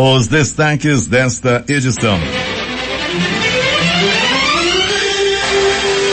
Os destaques desta edição.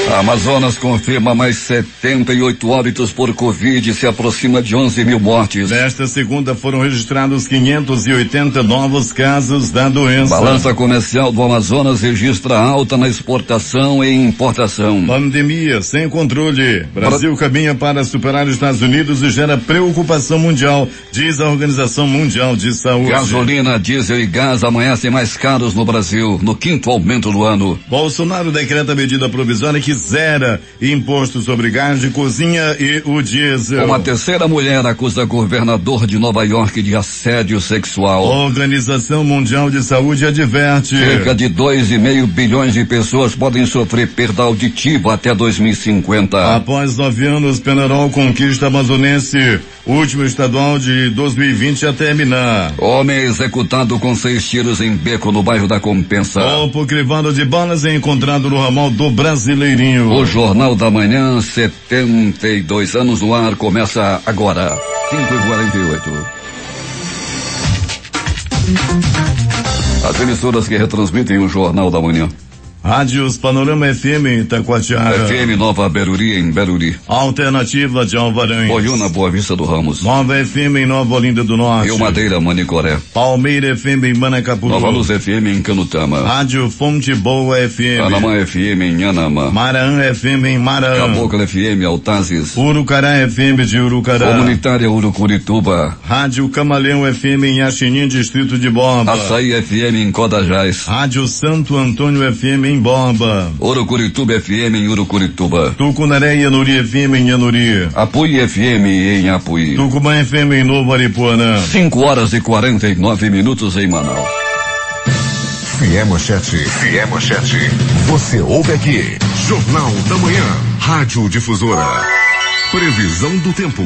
A Amazonas confirma mais 78 óbitos por Covid e se aproxima de 11 mil mortes. Nesta segunda foram registrados 580 novos casos da doença. Balança comercial do Amazonas registra alta na exportação e importação. Pandemia sem controle. Brasil caminha para superar os Estados Unidos e gera preocupação mundial, diz a Organização Mundial de Saúde. Gasolina, diesel e gás amanhecem mais caros no Brasil, no 5º aumento do ano. Bolsonaro decreta medida provisória que zera imposto sobre gás de cozinha e o diesel. Uma terceira mulher acusa governador de Nova York de assédio sexual. A Organização Mundial de Saúde adverte. Cerca de 2,5 bilhões de pessoas podem sofrer perda auditiva até 2050. Após 9 anos, Penarol conquista amazonense. Último estadual de 2020 a terminar. Homem executado com 6 tiros em beco no bairro da Compensa. Corpo crivado de balas é encontrado no ramal do Brasileirinho. O Jornal da Manhã, 72 anos no ar, começa agora. 5h48. As emissoras que retransmitem o Jornal da Manhã. Rádios Panorama FM em Itacoatiara. FM Nova Beruri em Beruri. Alternativa de Alvaranhos. Boiúna, Boa Vista do Ramos. Nova FM em Nova Olinda do Norte. Rio Madeira, Manicoré. Palmeira FM em Manacapuru. Nova Luz FM em Canutama. Rádio Fonte Boa FM. Anamã FM em Anamã. Maraã FM em Maraã. Cabocla FM Altazes. Urucará FM de Urucará. Comunitária Urucurituba. Rádio Camaleão FM em Axinim, Distrito de Borba. Açaí FM em Codajás. Rádio Santo Antônio FM em Borba. Urucurituba FM em Urucurituba. Tucunaré e Anuri FM em Anuri. Apuí FM em Apuí. Tucumã FM em Novo Aripuanã. 5h49 em Manaus. Manchete. Você ouve aqui. Jornal da Manhã. Rádio Difusora. Previsão do tempo.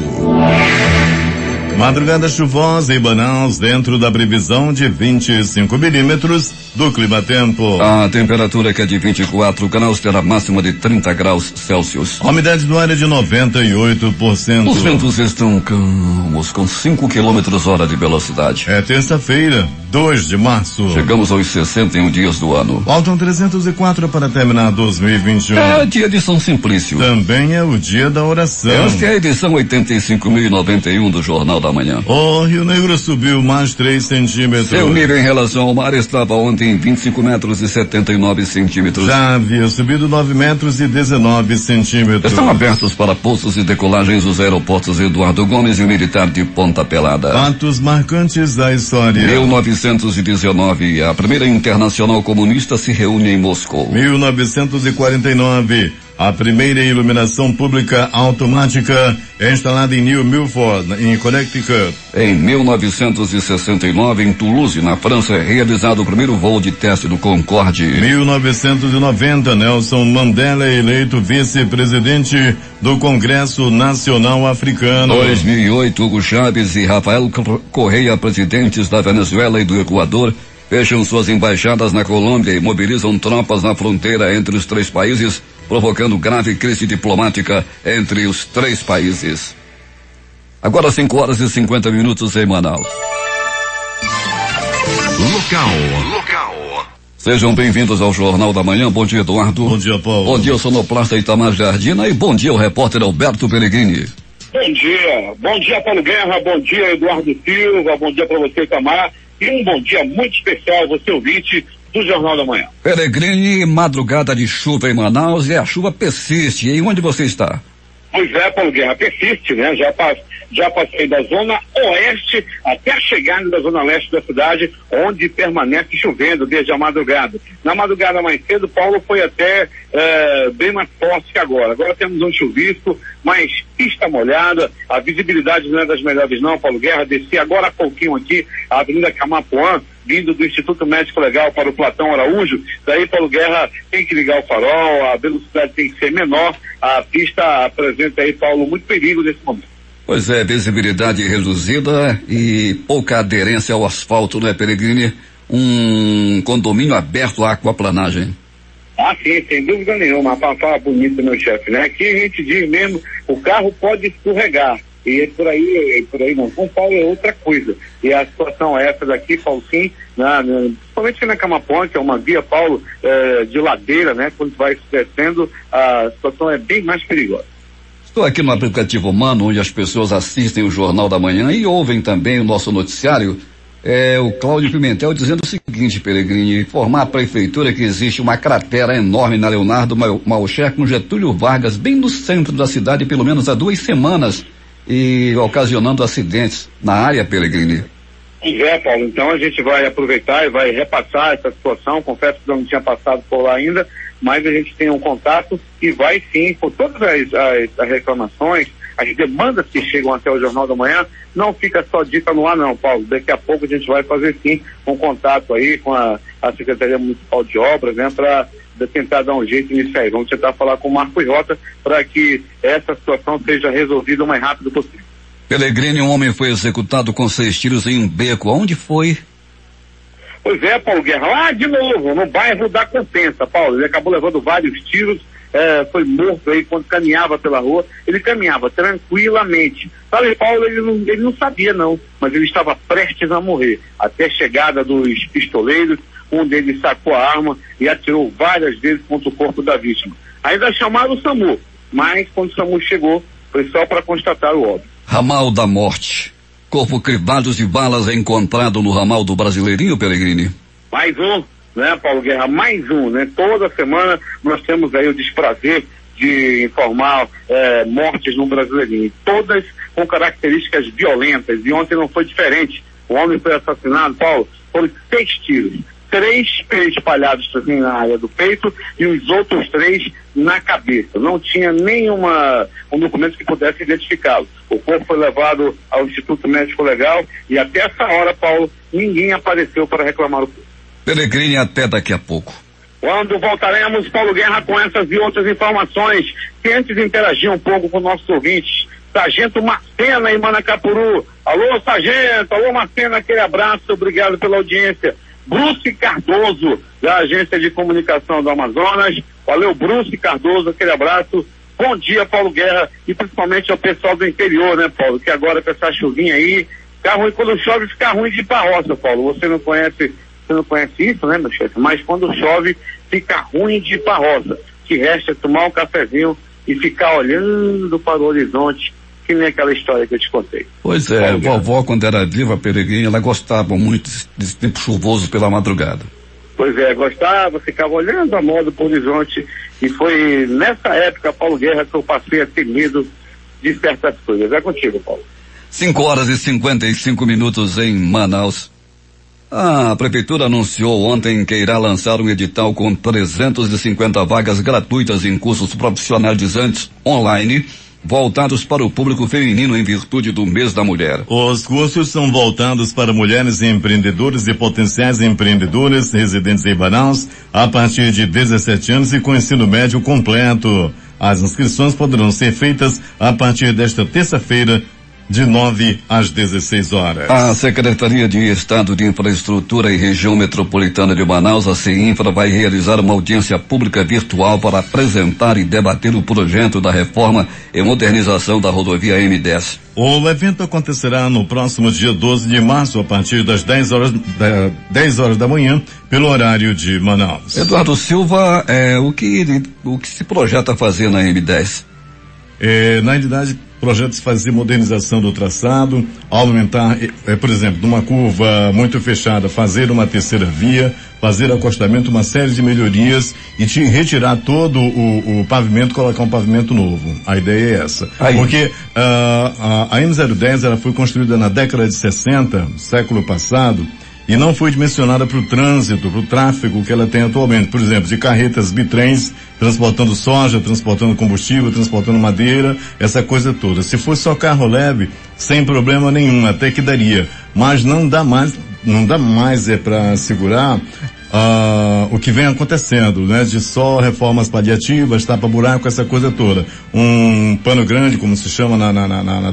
Madrugada chuvosa em Manaus, dentro da previsão de 25 milímetros do clima-tempo. A temperatura que é de 24 graus terá máxima de 30 graus Celsius. A umidade do ar é de 98%. Os ventos estão calmos, com 5 km/h de velocidade. É terça-feira, 2 de março. Chegamos aos 61 dias do ano. Faltam 304 para terminar 2021. É dia de São Simplício. Também é o dia da oração. Esta é a edição 85.091 do Jornal da Manhã. O Rio Negro subiu mais 3 centímetros. Seu nível em relação ao mar estava ontem em 25 metros e 79 centímetros. Já havia subido 9 metros e 19 centímetros. Estão abertos para pousos e decolagens os aeroportos Eduardo Gomes e o Militar de Ponta Pelada. Fatos marcantes da história. 1919, a primeira Internacional Comunista se reúne em Moscou. 1949, a primeira iluminação pública automática é instalada em New Milford, em Connecticut. Em 1969, em Toulouse, na França, é realizado o primeiro voo de teste do Concorde. 1990, Nelson Mandela é eleito vice-presidente do Congresso Nacional Africano. 2008, Hugo Chávez e Rafael Correia, presidentes da Venezuela e do Equador, fecham suas embaixadas na Colômbia e mobilizam tropas na fronteira entre os 3 países, provocando grave crise diplomática entre os 3 países. Agora 5h50 em Manaus. Local. Sejam bem-vindos ao Jornal da Manhã. Bom dia, Eduardo. Bom dia, Paulo. Bom dia, o sonoplasta Itamar Jardina, e bom dia, o repórter Alberto Peregrini. Bom dia, Paulo Guerra, bom dia, Eduardo Silva, bom dia para você, Itamar, e um bom dia muito especial, você ouvinte do Jornal da Manhã. Peregrini, madrugada de chuva em Manaus, e a chuva persiste. E onde você está? Pois é, Paulo Guerra, persiste, né? Já passei da zona oeste até a chegada da zona leste da cidade, onde permanece chovendo desde a madrugada. Na madrugada mais cedo, Paulo, foi até bem mais forte que agora. Agora temos um chuvisco, mas pista molhada, a visibilidade não é das melhores não, Paulo Guerra. Desci agora há pouquinho aqui a Avenida Camapuã, vindo do Instituto Médico Legal para o Platão Araújo. Daí, Paulo Guerra, tem que ligar o farol, a velocidade tem que ser menor, a pista apresenta aí, Paulo, muito perigo nesse momento. Pois é, visibilidade reduzida e pouca aderência ao asfalto, né, Peregrini? Um condomínio aberto à aquaplanagem. Ah, sim, sem dúvida nenhuma. Uma palavra bonita, meu chefe, né? Aqui a gente diz mesmo, o carro pode escorregar, e por aí não. São Paulo é outra coisa. E a situação é essa daqui, Paulo, sim, principalmente aqui na Camaponte, que é uma via, Paulo, de ladeira, né? Quando vai descendo, a situação é bem mais perigosa. Estou aqui no aplicativo Mano, onde as pessoas assistem o Jornal da Manhã e ouvem também o nosso noticiário. O Cláudio Pimentel dizendo o seguinte, Peregrini: informar a prefeitura que existe uma cratera enorme na Leonardo Malcher com Getúlio Vargas, bem no centro da cidade, pelo menos há 2 semanas, e ocasionando acidentes na área, Peregrini. Paulo, então a gente vai aproveitar e vai repassar essa situação. Confesso que eu não tinha passado por lá ainda, mas a gente tem um contato e vai sim, por todas as reclamações, as demandas que chegam até o Jornal da Manhã, não fica só dita no ar não, Paulo. Daqui a pouco a gente vai fazer sim um contato aí com a Secretaria Municipal de Obras, né, para tentar dar um jeito nisso aí. Vamos tentar falar com o Marcos Rota para que essa situação seja resolvida o mais rápido possível. Peregrini, um homem foi executado com 6 tiros em um beco. Aonde foi? Pois é, Paulo Guerra, lá de novo, no bairro da Compensa, Paulo. Ele acabou levando vários tiros, foi morto aí quando caminhava pela rua. Ele caminhava tranquilamente. Sabe, Paulo, ele não sabia não, mas ele estava prestes a morrer. Até a chegada dos pistoleiros, um deles sacou a arma e atirou várias vezes contra o corpo da vítima. Ainda chamaram o SAMU, mas quando o SAMU chegou, foi só para constatar o óbito. Ramal da Morte. Corpo crivado de balas é encontrado no ramal do Brasileirinho, Peregrini. Mais um, né, Paulo Guerra? Mais um, né? Toda semana nós temos aí o desprazer de informar mortes no Brasileirinho. Todas com características violentas. E ontem não foi diferente. O homem foi assassinado, Paulo, foram 6 tiros. 3 espalhados assim, na área do peito e os outros 3 na cabeça. Não tinha um documento que pudesse identificá-lo. O corpo foi levado ao Instituto Médico Legal e até essa hora, Paulo, ninguém apareceu para reclamar o corpo. Peregrini, até daqui a pouco. Quando voltaremos, Paulo Guerra, com essas e outras informações, que antes de interagir um pouco com nossos ouvintes. Sargento Marcena em Manacapuru. Alô, Sargento. Alô, Marcena, aquele abraço. Obrigado pela audiência. Bruce Cardoso, da Agência de Comunicação do Amazonas. Valeu, Bruce Cardoso, aquele abraço. Bom dia, Paulo Guerra, e principalmente ao pessoal do interior, né, Paulo? Que agora com essa chuvinha aí, fica ruim quando chove, fica ruim de ir pra roça, Paulo. Você não conhece isso, né, meu chefe? Mas quando chove, fica ruim de ir pra roça. O que resta é tomar um cafezinho e ficar olhando para o horizonte, que nem aquela história que eu te contei. Pois é, vovó, quando era viva, Peregrini, ela gostava muito desse tempo chuvoso pela madrugada. Pois é, gostava, ficava olhando a moda pro horizonte, e foi nessa época, Paulo Guerra, que eu passei a ter medo de certas coisas. É contigo, Paulo. 5h55 em Manaus. A prefeitura anunciou ontem que irá lançar um edital com 350 vagas gratuitas em cursos profissionalizantes online, voltados para o público feminino em virtude do mês da mulher. Os cursos são voltados para mulheres empreendedoras e potenciais empreendedoras residentes em Manaus a partir de 17 anos e com ensino médio completo. As inscrições poderão ser feitas a partir desta terça-feira, de 9 às 16 horas. A Secretaria de Estado de Infraestrutura e Região Metropolitana de Manaus, a CEINFRA, vai realizar uma audiência pública virtual para apresentar e debater o projeto da reforma e modernização da rodovia M10. O evento acontecerá no próximo dia 12 de março, a partir das 10 horas da manhã, pelo horário de Manaus. Eduardo Silva, o que se projeta fazer na M10? Na realidade, projetos fazer modernização do traçado, aumentar, por exemplo, numa curva muito fechada, fazer uma terceira via, fazer acostamento, uma série de melhorias e retirar todo o pavimento, colocar um pavimento novo. A ideia é essa. Porque a M010 ela foi construída na década de 60, século passado, e não foi dimensionada para o trânsito, para o tráfego que ela tem atualmente. Por exemplo, de carretas bitrens, transportando soja, transportando combustível, transportando madeira, essa coisa toda. Se fosse só carro leve, sem problema nenhum, até que daria. Mas não dá mais para segurar o que vem acontecendo, né? De só reformas paliativas, tapa-buraco, essa coisa toda. Um pano grande, como se chama na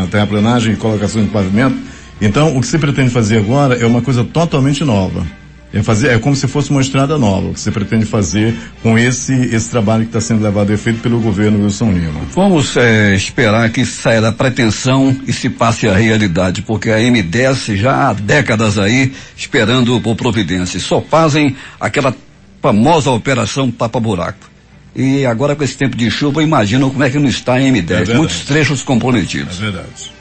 terraplenagem e colocação de pavimento. Então, o que se pretende fazer agora é uma coisa totalmente nova. É como se fosse uma estrada nova, o que você pretende fazer com esse trabalho que está sendo levado a efeito pelo governo Wilson Lima. Vamos esperar que saia da pretensão e se passe a realidade, porque a M10 já há décadas aí esperando por providência. Só fazem aquela famosa operação tapa-buraco. E agora com esse tempo de chuva, imaginam como é que não está a M10. Muitos trechos comprometidos. É verdade.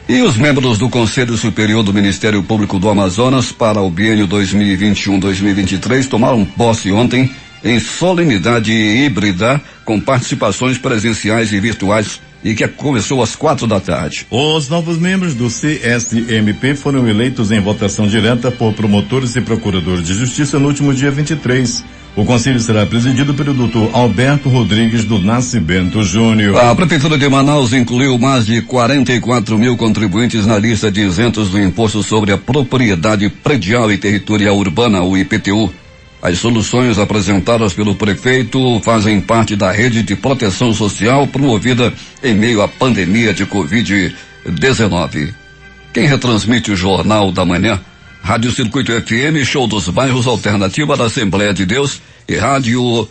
E os membros do Conselho Superior do Ministério Público do Amazonas para o biênio 2021-2023 tomaram posse ontem em solenidade híbrida com participações presenciais e virtuais e que começou às 4h. Os novos membros do CSMP foram eleitos em votação direta por promotores e procuradores de justiça no último dia 23. O conselho será presidido pelo Dr. Alberto Rodrigues do Nascimento Júnior. A Prefeitura de Manaus incluiu mais de 44 mil contribuintes na lista de isentos do Imposto sobre a Propriedade Predial e Territorial Urbana, o IPTU. As soluções apresentadas pelo prefeito fazem parte da rede de proteção social promovida em meio à pandemia de Covid-19. Quem retransmite o Jornal da Manhã? Rádio Circuito FM, Show dos Bairros, Alternativa da Assembleia de Deus e Rádio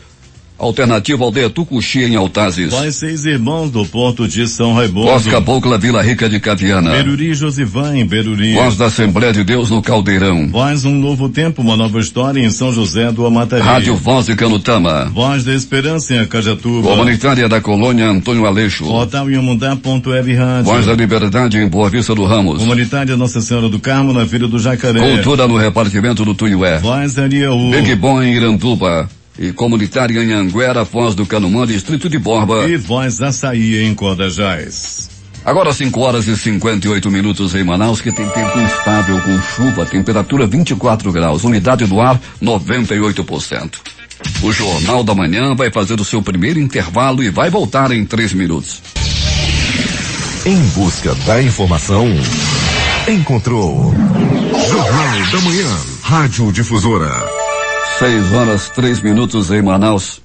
Alternativa Aldeia Tucuxi em Altazes. Voz 6 Irmãos do Porto de São Raimundo. Voz Cabocla Vila Rica de Caviana. Beruri Josivan em Beruri. Voz da Assembleia de Deus no Caldeirão. Voz Um Novo Tempo, uma nova história em São José do Amataria. Rádio Voz de Canutama. Voz da Esperança em Acajatuba. Comunitária da Colônia Antônio Aleixo. Portal Iamundá.web Rádio. Voz da Liberdade em Boa Vista do Ramos. Comunitária Nossa Senhora do Carmo na Vila do Jacaré. Cultura no repartimento do Tuiué. Voz Ariaú. Big Bom em Iranduba. E comunitária em Anguera, Foz do Canumã, Distrito de Borba. E Voz Açaí em Cordajás. Agora 5h58 em Manaus, que tem tempo instável com chuva, temperatura 24 graus, umidade do ar 98%. O Jornal da Manhã vai fazer o seu primeiro intervalo e vai voltar em 3 minutos. Em busca da informação, encontrou Jornal da Manhã, Rádio Difusora. 6h03 em Manaus.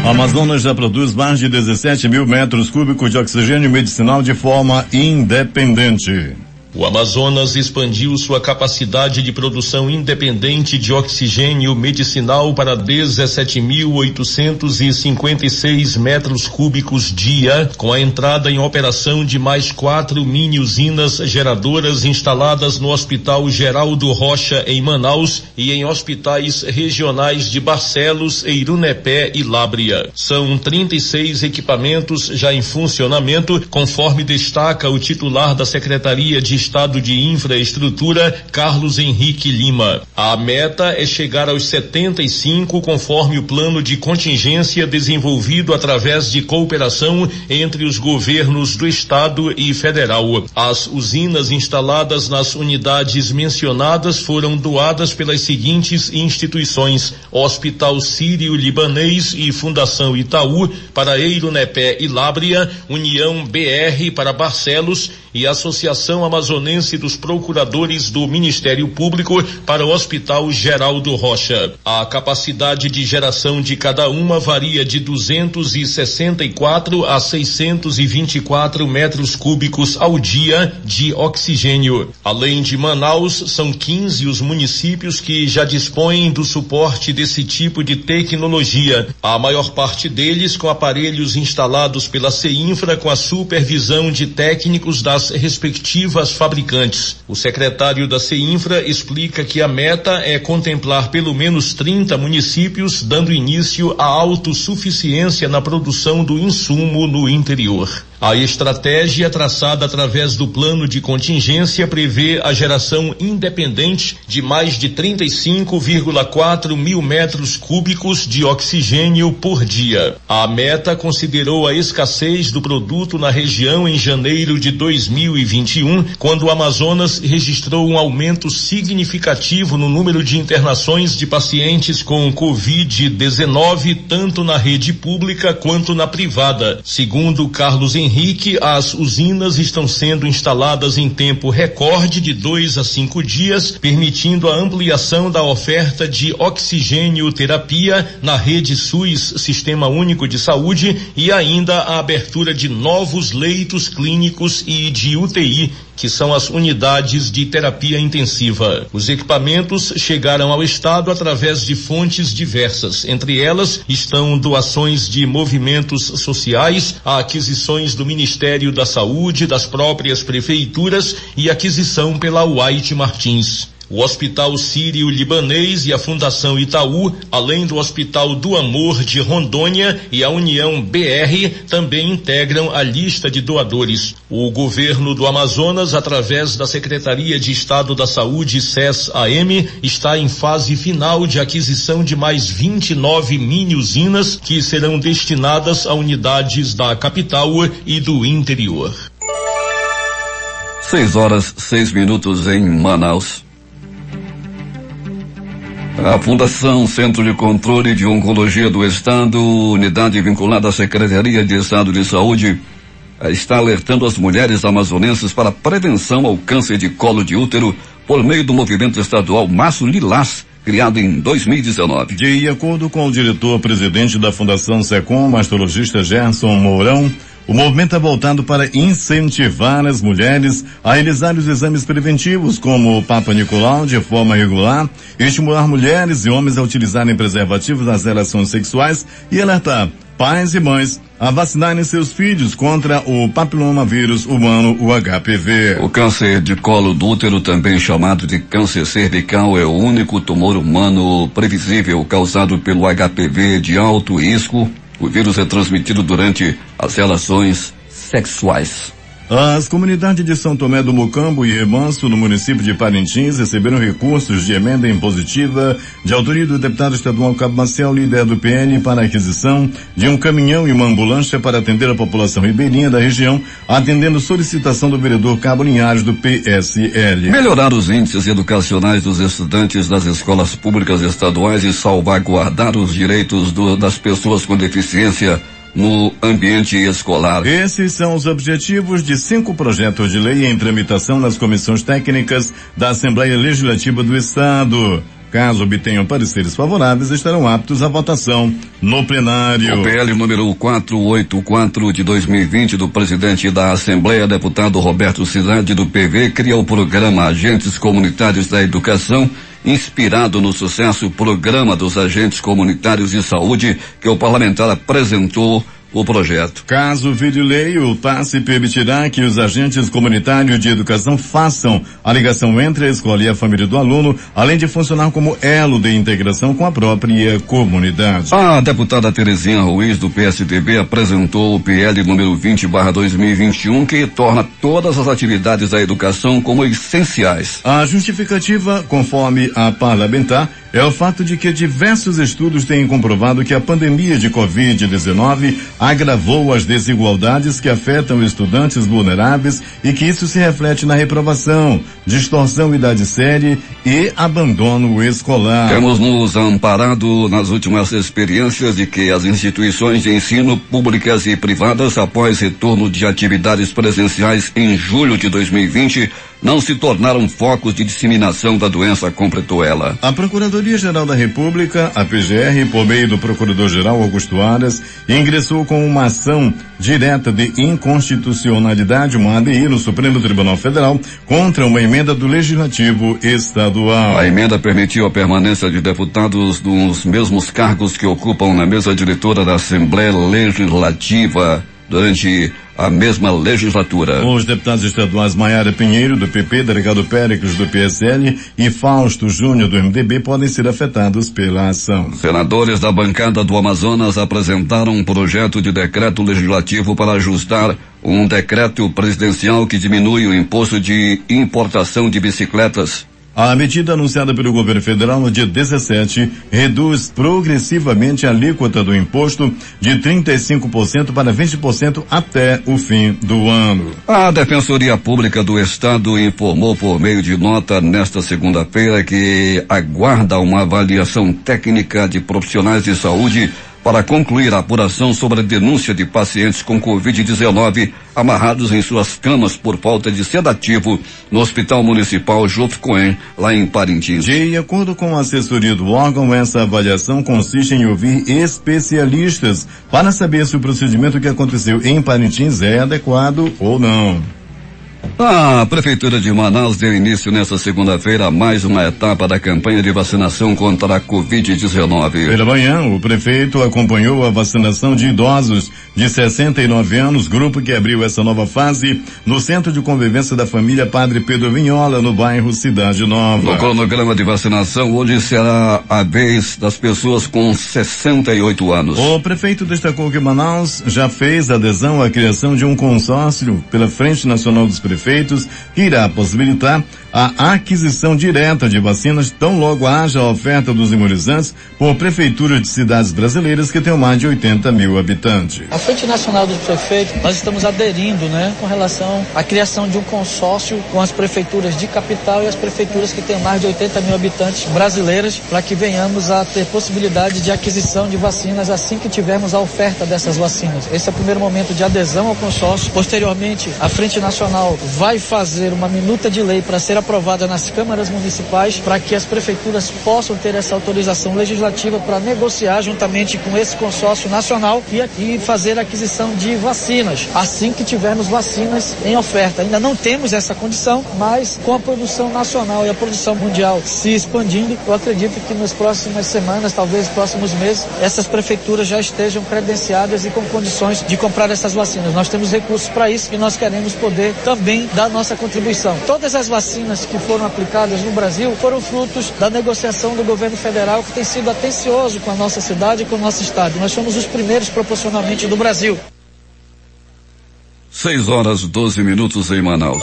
A Amazonas já produz mais de 17 mil metros cúbicos de oxigênio medicinal de forma independente. O Amazonas expandiu sua capacidade de produção independente de oxigênio medicinal para 17.856 metros cúbicos dia, com a entrada em operação de mais 4 mini-usinas geradoras instaladas no Hospital Geraldo Rocha, em Manaus, e em hospitais regionais de Barcelos, Eirunepé e Lábrea. São 36 equipamentos já em funcionamento, conforme destaca o titular da Secretaria de Estado de Infraestrutura, Carlos Henrique Lima. A meta é chegar aos 75, conforme o plano de contingência desenvolvido através de cooperação entre os governos do Estado e Federal. As usinas instaladas nas unidades mencionadas foram doadas pelas seguintes instituições: Hospital Sírio-Libanês e Fundação Itaú para Eirunepé e Lábrea, União BR para Barcelos e Associação Amazonense dos Procuradores do Ministério Público para o Hospital Geraldo Rocha. A capacidade de geração de cada uma varia de 264 a 624 metros cúbicos ao dia de oxigênio. Além de Manaus, são 15 os municípios que já dispõem do suporte desse tipo de tecnologia. A maior parte deles com aparelhos instalados pela CEINFRA com a supervisão de técnicos das respectivas fabricantes. O secretário da CEINFRA explica que a meta é contemplar pelo menos 30 municípios, dando início à autossuficiência na produção do insumo no interior. A estratégia traçada através do plano de contingência prevê a geração independente de mais de 35,4 mil metros cúbicos de oxigênio por dia. A meta considerou a escassez do produto na região em janeiro de 2021, quando o Amazonas registrou um aumento significativo no número de internações de pacientes com Covid-19, tanto na rede pública quanto na privada. Segundo Carlos Henrique, as usinas estão sendo instaladas em tempo recorde de 2 a 5 dias, permitindo a ampliação da oferta de oxigênio terapia na rede SUS, Sistema Único de Saúde, e ainda a abertura de novos leitos clínicos e de UTI. que são as unidades de terapia intensiva. Os equipamentos chegaram ao estado através de fontes diversas. Entre elas estão doações de movimentos sociais, aquisições do Ministério da Saúde, das próprias prefeituras e aquisição pela White Martins. O Hospital Sírio-Libanês e a Fundação Itaú, além do Hospital do Amor de Rondônia e a União BR, também integram a lista de doadores. O governo do Amazonas, através da Secretaria de Estado da Saúde, SES-AM, está em fase final de aquisição de mais 29 mini-usinas que serão destinadas a unidades da capital e do interior. 6:06 em Manaus. A Fundação Centro de Controle de Oncologia do Estado, unidade vinculada à Secretaria de Estado de Saúde, está alertando as mulheres amazonenses para a prevenção ao câncer de colo de útero por meio do movimento estadual Março Lilás, criado em 2019. De acordo com o diretor-presidente da Fundação SECOM, mastologista Gerson Mourão, o movimento é voltado para incentivar as mulheres a realizar os exames preventivos, como o Papa Nicolau, de forma regular, estimular mulheres e homens a utilizarem preservativos nas relações sexuais e alertar pais e mães a vacinarem seus filhos contra o papilomavírus humano, o HPV. O câncer de colo do útero, também chamado de câncer cervical, é o único tumor humano previsível causado pelo HPV de alto risco. O vírus é transmitido durante as relações sexuais. As comunidades de São Tomé do Mocambo e Remanso, no município de Parintins, receberam recursos de emenda impositiva de autoria do deputado estadual Cabo Maciel, líder do PN, para a aquisição de um caminhão e uma ambulância para atender a população ribeirinha da região, atendendo solicitação do vereador Cabo Linhares, do PSL. Melhorar os índices educacionais dos estudantes das escolas públicas estaduais e salvaguardar os direitos das pessoas com deficiência no ambiente escolar. Esses são os objetivos de 5 projetos de lei em tramitação nas comissões técnicas da Assembleia Legislativa do Estado. Caso obtenham pareceres favoráveis, estarão aptos à votação no plenário. O PL número 484 de 2020 do presidente da Assembleia, deputado Roberto Cidade, do PV, cria o programa Agentes Comunitários da Educação, inspirado no sucesso Programa dos Agentes Comunitários de Saúde, que o parlamentar apresentou o projeto. Caso vire lei, o passe permitirá que os agentes comunitários de educação façam a ligação entre a escola e a família do aluno, além de funcionar como elo de integração com a própria comunidade. A deputada Terezinha Ruiz, do PSDB, apresentou o PL número 20/2021, que torna todas as atividades da educação como essenciais. A justificativa, conforme a parlamentar, é o fato de que diversos estudos têm comprovado que a pandemia de Covid-19 agravou as desigualdades que afetam estudantes vulneráveis e que isso se reflete na reprovação, distorção idade série e abandono escolar. Temos nos amparado nas últimas experiências de que as instituições de ensino públicas e privadas, após retorno de atividades presenciais em julho de 2020, não se tornaram focos de disseminação da doença, completou ela. A Procuradoria-Geral da República, a PGR, por meio do Procurador-Geral Augusto Aras, ingressou com uma ação direta de inconstitucionalidade, uma ADI, no Supremo Tribunal Federal, contra uma emenda do Legislativo Estadual. A emenda permitiu a permanência de deputados dos mesmos cargos que ocupam na mesa diretora da Assembleia Legislativa durante a mesma legislatura. Os deputados estaduais Maiara Pinheiro, do PP, Delegado Péricles, do PSL e Fausto Júnior, do MDB, podem ser afetados pela ação. Senadores da bancada do Amazonas apresentaram um projeto de decreto legislativo para ajustar um decreto presidencial que diminui o imposto de importação de bicicletas. A medida anunciada pelo governo federal no dia 17 reduz progressivamente a alíquota do imposto de 35% para 20% até o fim do ano. A Defensoria Pública do Estado informou por meio de nota nesta segunda-feira que aguarda uma avaliação técnica de profissionais de saúde para concluir a apuração sobre a denúncia de pacientes com Covid-19 amarrados em suas camas por falta de sedativo no Hospital Municipal Jofre Cohen, lá em Parintins. De acordo com a assessoria do órgão, essa avaliação consiste em ouvir especialistas para saber se o procedimento que aconteceu em Parintins é adequado ou não. A Prefeitura de Manaus deu início nesta segunda-feira a mais uma etapa da campanha de vacinação contra a Covid-19. Pela manhã, o prefeito acompanhou a vacinação de idosos de 69 anos, grupo que abriu essa nova fase no Centro de Convivência da Família Padre Pedro Vinhola, no bairro Cidade Nova. No cronograma de vacinação, hoje será a vez das pessoas com 68 anos. O prefeito destacou que Manaus já fez adesão à criação de um consórcio pela Frente Nacional dos Prefeitos, que irá possibilitar a aquisição direta de vacinas tão logo haja a oferta dos imunizantes por prefeituras de cidades brasileiras que tenham mais de 80 mil habitantes. A Frente Nacional dos Prefeitos, nós estamos aderindo, com relação à criação de um consórcio com as prefeituras de capital e as prefeituras que têm mais de 80 mil habitantes brasileiras, para que venhamos a ter possibilidade de aquisição de vacinas assim que tivermos a oferta dessas vacinas. Esse é o primeiro momento de adesão ao consórcio. Posteriormente, a Frente Nacional vai fazer uma minuta de lei para ser aprovada nas câmaras municipais, para que as prefeituras possam ter essa autorização legislativa para negociar juntamente com esse consórcio nacional e fazer a aquisição de vacinas, assim que tivermos vacinas em oferta. Ainda não temos essa condição, mas com a produção nacional e a produção mundial se expandindo, eu acredito que nas próximas semanas, talvez nos próximos meses, essas prefeituras já estejam credenciadas e com condições de comprar essas vacinas. Nós temos recursos para isso e nós queremos poder também dar nossa contribuição. Todas as vacinas que foram aplicadas no Brasil foram frutos da negociação do governo federal, que tem sido atencioso com a nossa cidade e com o nosso estado. Nós somos os primeiros proporcionalmente do Brasil. 6h12 em Manaus.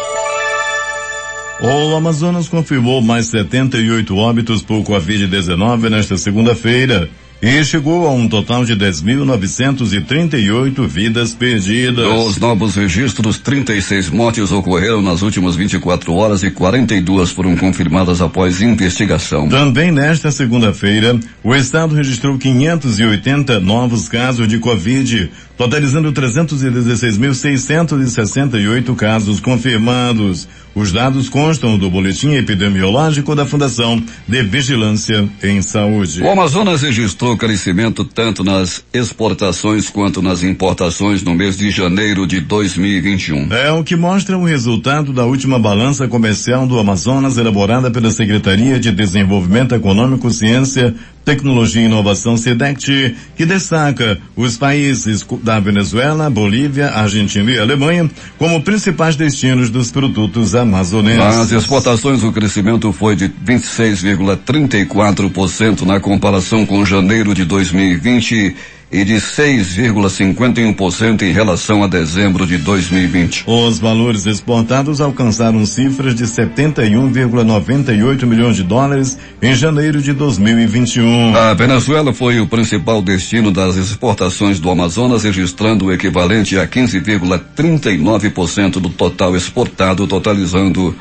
O Amazonas confirmou mais 78 óbitos por Covid-19 nesta segunda-feira e chegou a um total de 10.938 vidas perdidas. Dos novos registros, 36 mortes ocorreram nas últimas 24 horas e 42 foram confirmadas após investigação. Também nesta segunda-feira, o estado registrou 580 novos casos de Covid, totalizando 316.668 casos confirmados. Os dados constam do boletim epidemiológico da Fundação de Vigilância em Saúde. O Amazonas registrou crescimento tanto nas exportações quanto nas importações no mês de janeiro de 2021. É o que mostra o resultado da última balança comercial do Amazonas, elaborada pela Secretaria de Desenvolvimento Econômico, Ciência, Tecnologia e Inovação, SEDECT, que destaca os países da Venezuela, Bolívia, Argentina e Alemanha como principais destinos dos produtos amazonenses. Nas exportações, o crescimento foi de 26,34% na comparação com janeiro de 2020 e de 6,51% em relação a dezembro de 2020. Os valores exportados alcançaram cifras de 71,98 milhões de dólares em janeiro de 2021. A Venezuela foi o principal destino das exportações do Amazonas, registrando o equivalente a 15,39% do total exportado, totalizando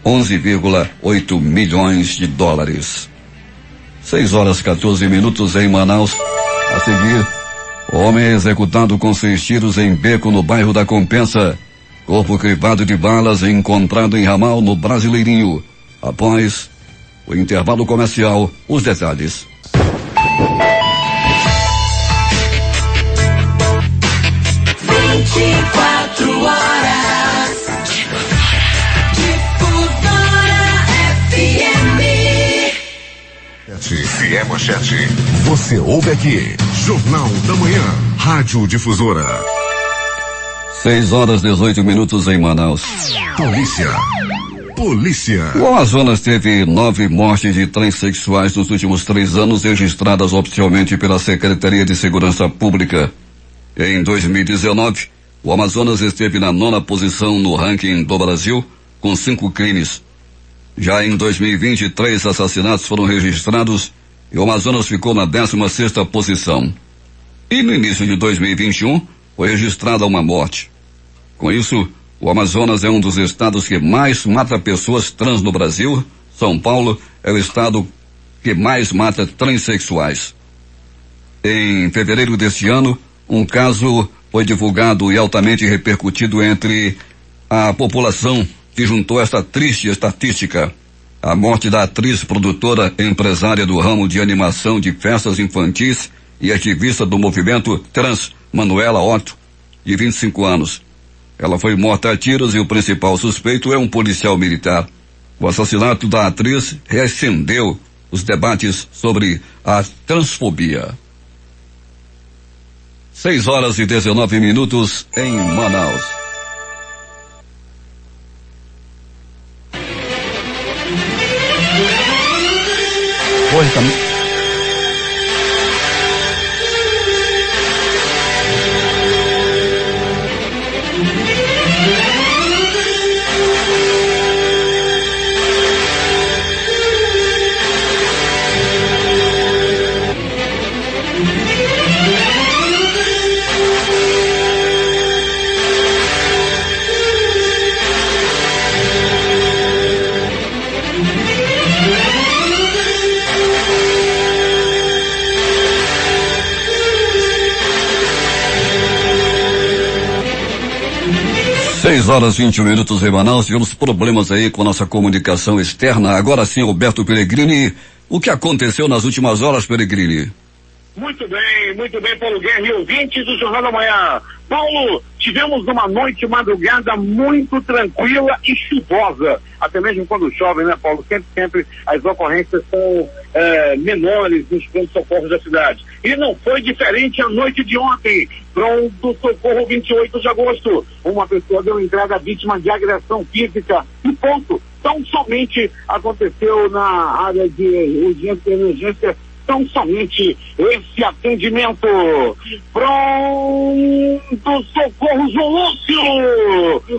11,8 milhões de dólares. 6h14 em Manaus. A seguir, homem executado com 6 tiros em beco no bairro da Compensa. Corpo crivado de balas encontrado em ramal no Brasileirinho. Após o intervalo comercial, os detalhes. Se é manchete, você ouve aqui. Jornal da Manhã, Rádio Difusora. 6h18 em Manaus. Polícia. O Amazonas teve 9 mortes de transexuais nos últimos 3 anos, registradas oficialmente pela Secretaria de Segurança Pública. Em 2019, o Amazonas esteve na 9ª posição no ranking do Brasil, com 5 crimes. Já em 2020, 3 assassinatos foram registrados e o Amazonas ficou na 16ª posição. E no início de 2021, foi registrada uma morte. Com isso, o Amazonas é um dos estados que mais mata pessoas trans no Brasil. São Paulo é o estado que mais mata transexuais. Em fevereiro deste ano, um caso foi divulgado e altamente repercutido entre a população, que juntou esta triste estatística: a morte da atriz, produtora, empresária do ramo de animação de festas infantis e ativista do movimento trans, Manuela Otto, de 25 anos. Ela foi morta a tiros e o principal suspeito é um policial militar. O assassinato da atriz reacendeu os debates sobre a transfobia. 6h19 em Manaus. Hoje também. Seis horas 21 em Manaus. Tivemos problemas aí com a nossa comunicação externa. Agora sim, Roberto Pellegrini. O que aconteceu nas últimas horas, Pellegrini? Muito bem, Paulo Guerra e ouvintes do Jornal da Manhã. Paulo, tivemos uma noite, madrugada muito tranquila e chuvosa. Até mesmo quando chove, né, Paulo? Sempre as ocorrências são menores nos pronto-socorros da cidade. E não foi diferente a noite de ontem. Pronto-socorro 28 de agosto. Uma pessoa deu entrada vítima de agressão física. E ponto. Tão somente aconteceu na área de urgência e emergência. Tão somente esse atendimento. Pronto socorro João Lúcio,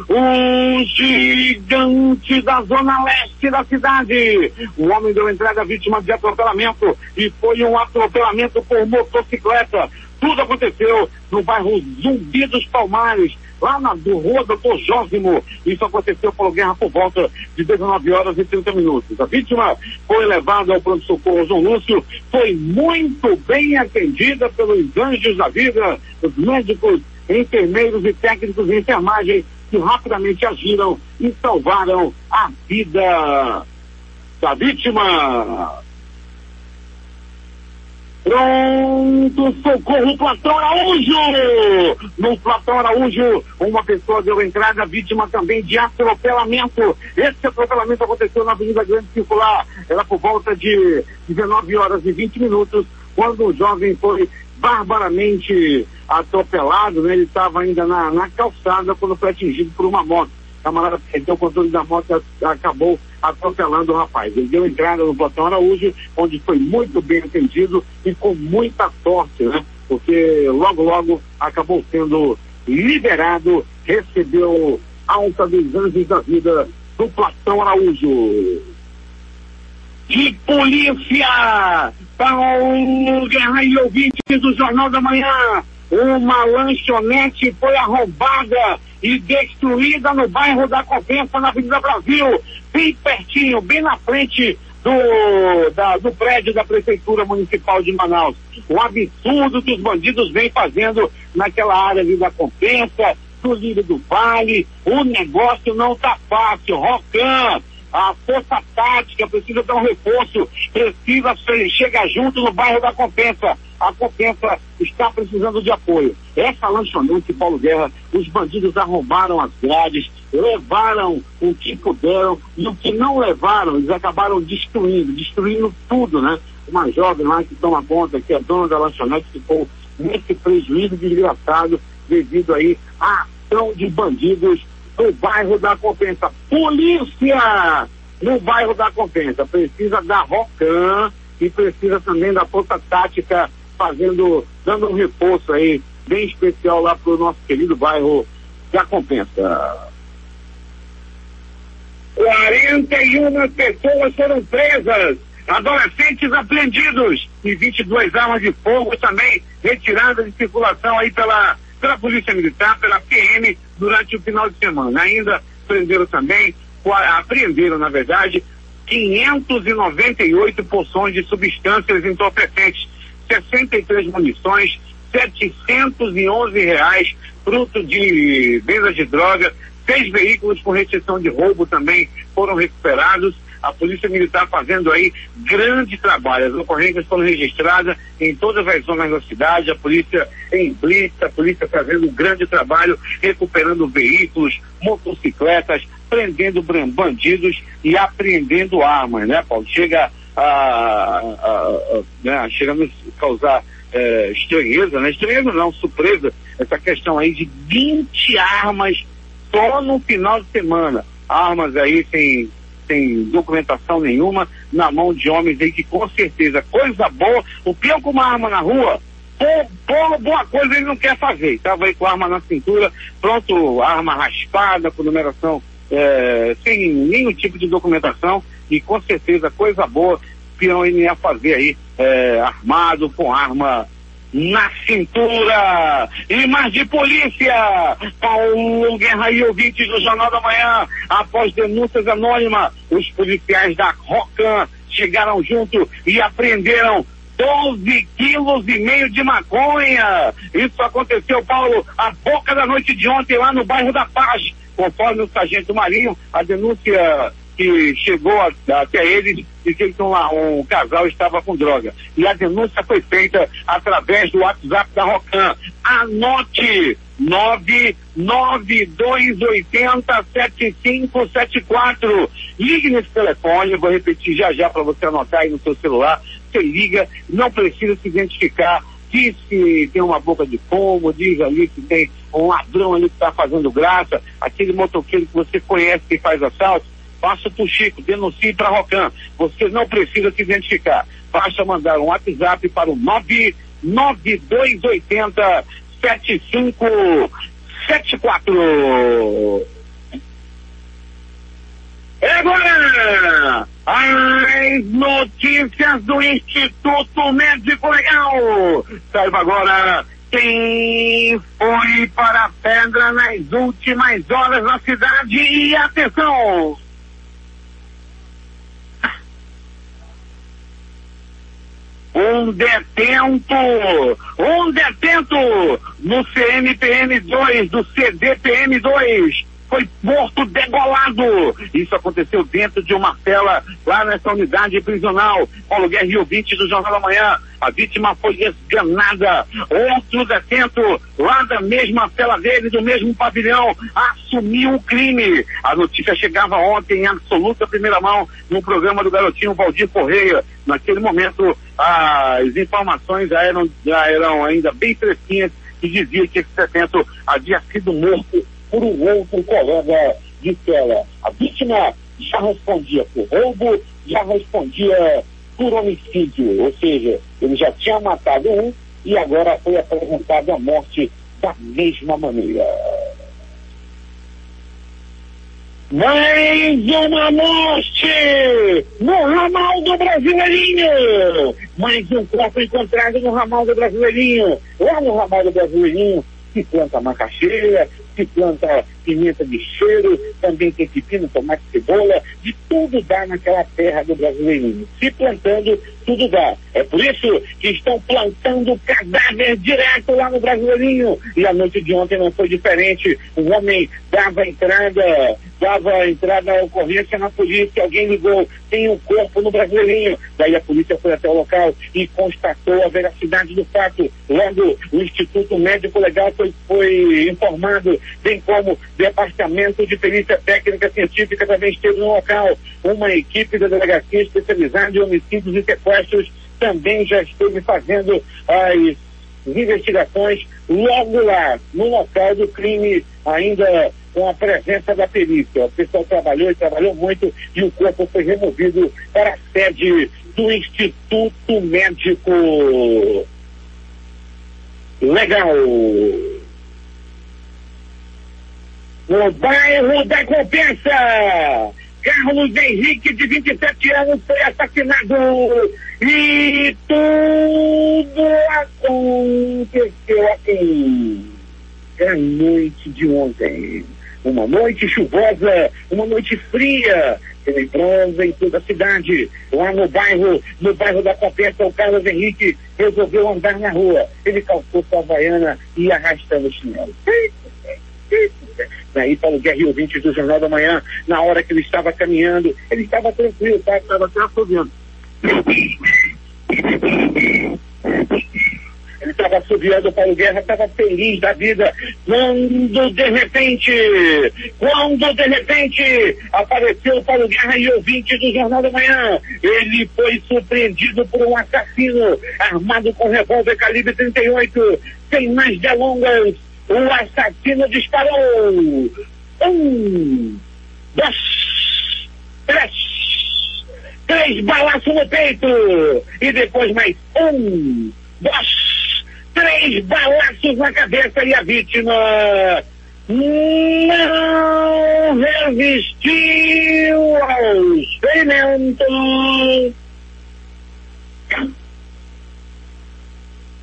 o gigante da zona leste da cidade. O homem deu entrada vítima de atropelamento e foi um atropelamento por motocicleta. Tudo aconteceu no bairro Zumbi dos Palmares, lá na rua Doutor Jósimo. Isso aconteceu, Paulo Guerra, por volta de 19h30. A vítima foi levada ao pronto-socorro João Lúcio, foi muito bem atendida pelos anjos da vida, os médicos, enfermeiros e técnicos de enfermagem que rapidamente agiram e salvaram a vida da vítima. Pronto socorro Platão Araújo! No Platão Araújo, uma pessoa deu entrada, vítima também de atropelamento. Esse atropelamento aconteceu na Avenida Grande Circular. Era por volta de 19h20, quando o jovem foi barbaramente atropelado, né? Ele estava ainda na calçada quando foi atingido por uma moto. O camarada perdeu o controle da moto e acabou atropelando o rapaz. Ele deu entrada no Platão Araújo, onde foi muito bem atendido e com muita sorte, né? Porque logo acabou sendo liberado, recebeu alta dos anjos da vida do Platão Araújo. De polícia, Paulo Guerra e ouvintes do Jornal da Manhã, uma lanchonete foi arrombada e destruída no bairro da Compensa, na Avenida Brasil, bem pertinho, bem na frente do prédio da Prefeitura Municipal de Manaus. O absurdo que os bandidos vêm fazendo naquela área ali da Compensa, do Lírio do Vale. O negócio não tá fácil. Rocan, a força tática precisa dar um reforço, precisa chegar junto no bairro da Compensa. A Compensa está precisando de apoio. Essa lanchonete, Paulo Guerra, os bandidos arrombaram as grades, levaram o que puderam, e o que não levaram, eles acabaram destruindo tudo, né? Uma jovem lá que toma conta, que é dona da lanchonete, ficou nesse prejuízo desgraçado devido aí à ação de bandidos no bairro da Compensa. Polícia no bairro da Compensa precisa da Rocan e precisa também da força tática dando um reforço aí bem especial lá pro nosso querido bairro da Compensa. 41 pessoas foram presas, adolescentes apreendidos e 22 armas de fogo também retiradas de circulação aí pela Polícia Militar, pela PM durante o final de semana. Ainda apreenderam, na verdade, 598 porções de substâncias entorpecentes, 63 munições, R$711, fruto de venda de droga, 6 veículos com restrição de roubo também foram recuperados, a Polícia Militar fazendo aí grande trabalho. As ocorrências foram registradas em todas as zonas da cidade, a polícia em blitz, a polícia fazendo um grande trabalho, recuperando veículos, motocicletas, prendendo bandidos e apreendendo armas, né, Paulo? Chega chega a nos causar estranheza, né? Estranheza não, surpresa, essa questão aí de 20 armas só no final de semana. Armas aí sem documentação nenhuma, na mão de homens aí que com certeza, coisa boa, o peão com uma arma na rua, boa coisa ele não quer fazer. Estava aí com a arma na cintura, pronto, arma raspada, com numeração, sem nenhum tipo de documentação, e com certeza, coisa boa, peão ele ia fazer aí, armado, com arma na cintura. E mais de polícia, Paulo Guerra e ouvintes do Jornal da Manhã. Após denúncias anônimas, os policiais da Rocan chegaram junto e apreenderam 12,5 kg de maconha. Isso aconteceu, Paulo, à boca da noite de ontem, lá no bairro da Paz. Conforme o sargento Marinho, a denúncia que chegou até eles e que um casal estava com droga. E a denúncia foi feita através do WhatsApp da Rocan. Anote: 992807574. Ligue nesse telefone, eu vou repetir já para você anotar aí no seu celular. Você liga, não precisa se identificar. Diz que tem uma boca de fumo, diz ali que tem um ladrão ali que está fazendo graça, aquele motoqueiro que você conhece que faz assalto. Passa pro Chico, denuncie para a Rocan. Você não precisa se identificar. Basta mandar um WhatsApp para o 992807574. E agora, as notícias do Instituto Médico Legal. Saiba agora quem foi para a pedra nas últimas horas na cidade. E atenção! Um detento no CMPM2, do CDPM2, foi morto degolado. Isso aconteceu dentro de uma cela lá nessa unidade prisional. Paulo Guerra e ouvintes do Jornal da Manhã. A vítima foi esganada. Outro detento lá da mesma cela dele, do mesmo pavilhão, assumiu o crime. A notícia chegava ontem em absoluta primeira mão no programa do garotinho Valdir Correia. Naquele momento, as informações já eram ainda bem fresquinhas, que dizia que esse detento havia sido morto por um outro colega de cela. A vítima já respondia por roubo, já respondia por homicídio, ou seja, ele já tinha matado um e agora foi apresentado a morte da mesma maneira. Mais uma morte no ramal do Brasileirinho. Mais um corpo encontrado no ramal do Brasileirinho. Lá no ramal do Brasileirinho se planta macaxeira, se planta pimenta de cheiro, também tem pepino, tomate, cebola, de tudo dá naquela terra do Brasileirinho. Se plantando, tudo dá. É por isso que estão plantando cadáver direto lá no Brasileirinho. E a noite de ontem não foi diferente. Um homem dava entrada à ocorrência na polícia, alguém ligou, tem um corpo no Brasileirinho. Daí a polícia foi até o local e constatou a veracidade do fato. Logo, o Instituto Médico Legal foi informado, bem como o Departamento de Perícia Técnica Científica também esteve no local. Uma equipe da delegacia especializada em homicídios e sequestros também já esteve fazendo as investigações logo lá, no local do crime, ainda com a presença da perícia. O pessoal trabalhou muito e o corpo foi removido para a sede do Instituto Médico Legal. No bairro da Compensa, Carlos Henrique, de 27 anos, foi assassinado. E tudo aconteceu assim, na noite de ontem. Uma noite chuvosa, uma noite fria, lembrando em toda a cidade. Lá no bairro da Compensa, o Carlos Henrique resolveu andar na rua. Ele calçou sua havaiana e arrastando o chinelo. Aí Paulo Guerra e ouvintes do Jornal da Manhã, na hora que ele estava caminhando, ele estava tranquilo, tá? Estava até assoviando. Ele estava assoviando, o Paulo Guerra estava feliz da vida, quando de repente apareceu o Paulo Guerra e ouvinte do Jornal da Manhã. Ele foi surpreendido por um assassino armado com revólver calibre 38. Sem mais delongas, o assassino disparou. 1, 2, 3 balaços no peito, e depois mais 1, 2, 3 balaços na cabeça, e a vítima não resistiu aos ferimentos